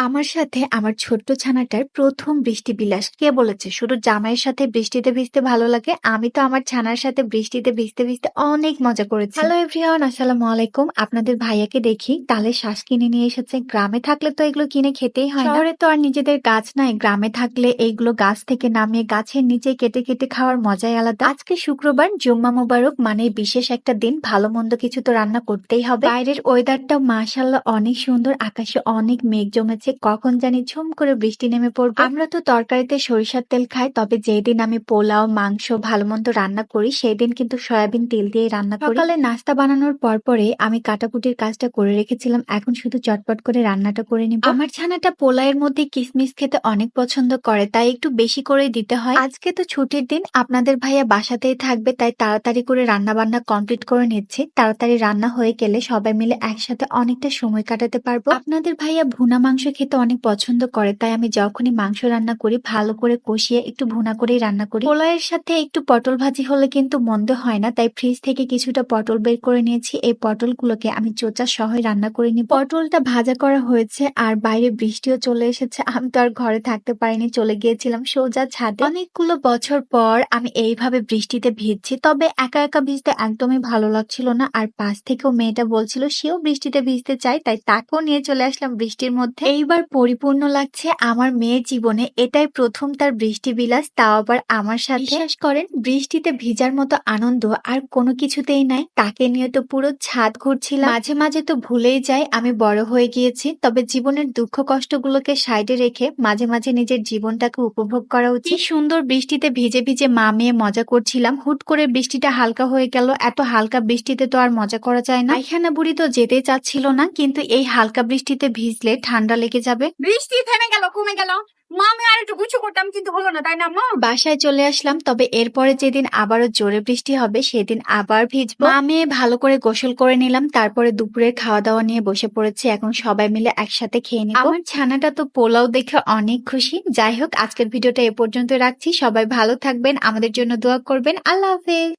আমার সাথে আমার ছোট্ট ছানাটার ১ম বৃষ্টি বিলাস। কে বলেছে শুধু জামাইয়ের সাথে বৃষ্টিতে ভিজতে ভালো লাগে? আমি তো আমার ছানার সাথে বৃষ্টিতে ভিজতে অনেক মজা করেছি। হ্যালো এভরিওয়ান, আসসালামু আলাইকুম। আপনাদের ভাইয়াকে দেখি তালের শ্বাস কিনে নিয়ে এসেছে। গ্রামে থাকলে তো এগুলো কিনে খেতেই হয় না। শহরে তো আর নিজেদের গাছ নাই। গ্রামে থাকলে এইগুলো গাছ থেকে নামিয়ে গাছের নিচে কেটে খাওয়ার মজাই আলাদা। আজকে শুক্রবার, জুম্মা মোবারক, মানে বিশেষ একটা দিন। ভালো মন্দ কিছু তো রান্না করতেই হবে। বাইরের ওয়েদারটাও মাশাআল্লাহ অনেক সুন্দর। আকাশে অনেক মেঘ জমেছে। কখন জানি ঝুম করে বৃষ্টি নেমে পড়বে। আমরা তো তরকারিতে সরিষার তেল খাই, তবে যেদিন আমি পোলাও, মাংস ভালো মন্দ রান্না করি সেই দিন কিন্তু সয়াবিন তেল দিয়ে রান্না করি। সকালে নাস্তা বানানোর পরে আমি কাটাকুটির কাজটা করে রেখেছিলাম। এখন শুধু চটপট করে রান্নাটা করে নিব। আমার ছানাটা পোলাওয়ের মধ্যে কিসমিস খেতে অনেক পছন্দ করে, তাই একটু বেশি করে দিতে হয়। আজকে তো ছুটির দিন, আপনাদের ভাইয়া বাসাতেই থাকবে, তাই তাড়াতাড়ি করে রান্না বান্না কমপ্লিট করে নিচ্ছি। তাড়াতাড়ি রান্না হয়ে গেলে সবাই মিলে একসাথে অনেকটা সময় কাটাতে পারবো। আপনাদের ভাইয়া ভুনা মাংস খেতে অনেক পছন্দ করে, তাই আমি যখনই মাংস রান্না করি ভালো করে কষিয়ে একটু ভুনা করেই রান্না করি। পোলাওয়ের সাথে একটু পটল ভাজি হলে কিন্তু মন্দ হয় না, তাই ফ্রিজ থেকে কিছুটা পটল বের করে নিয়েছি। এই পটলগুলোকে আমি চোচা সহ রান্না করে নিই। পটলটা ভাজা করা হয়েছে আর বাইরে বৃষ্টিও চলে এসেছে। আমি তো আর ঘরে থাকতে পারিনি, চলে গিয়েছিলাম সোজা ছাদে। অনেকগুলো বছর পর আমি এইভাবে বৃষ্টিতে ভিজছি, তবে একা একা ভিজতে একদমই ভালো লাগছিল না। আর পাশ থেকেও মেয়েটা বলছিল সেও বৃষ্টিতে ভিজতে চায়, তাই তাকেও নিয়ে চলে আসলাম বৃষ্টির মধ্যে। এইবার পরিপূর্ণ লাগছে আমার মেয়ের জীবনে। এটাই প্রথম তার বৃষ্টি বিলাস, তাও আবার আমার সাথে। বিশ্বাস করেন, বৃষ্টিতে ভিজার মতো আনন্দ আর কোনো কিছুতেই নাই। তাকে নিয়ে তো পুরো ছাদ ঘুরছিলাম। মাঝে মাঝে তো ভুলেই যাই আমি বড় হয়ে গিয়েছি। তবে জীবনের দুঃখ কষ্টগুলোকে সাইডে রেখে মাঝে মাঝে নিজের জীবনটাকে উপভোগ করা উচিত। কি সুন্দর বৃষ্টিতে ভিজে মা মেয়ে মজা করছিলাম। হুট করে বৃষ্টিটা হালকা হয়ে গেল। এত হালকা বৃষ্টিতে তো আর মজা করা যায় না। পায়খানা বুড়ি তো যেতে চাচ্ছিল না, কিন্তু এই হালকা বৃষ্টিতে ভিজলে ঠান্ডা লেগে যাবে। বৃষ্টি থেমে গেল, কমে গেল। মা, আমি আর একটু গুছু করতাম, কিন্তু হলো না, তাই না মা? বাসায় চলে আসলাম, তবে এরপরে যেদিন আবারও জোরে বৃষ্টি হবে সেদিন আবার ভিজবো। মা মেয়ে ভালো করে গোসল করে নিলাম, তারপরে দুপুরের খাওয়া দাওয়া নিয়ে বসে পড়েছি। এখন সবাই মিলে একসাথে খেয়ে নিব। আমার ছানাটা তো পোলাও দেখে অনেক খুশি। যাই হোক, আজকের ভিডিওটা এ পর্যন্ত রাখছি। সবাই ভালো থাকবেন, আমাদের জন্য দোয়া করবেন। আল্লাহ হাফেজ।